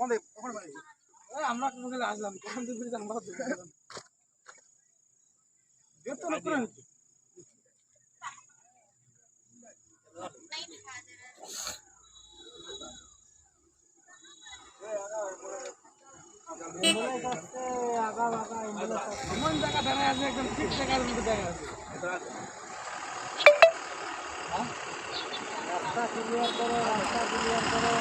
আমরা কোথায় আসলাম কখন দিবি আমরা বেতন করে এমন জায়গা দাঁড়ায় আছে একদম ঠিক জায়গার মধ্যে জায়গা আছে রাস্তা ক্লিয়ার করো রাস্তা ক্লিয়ার করো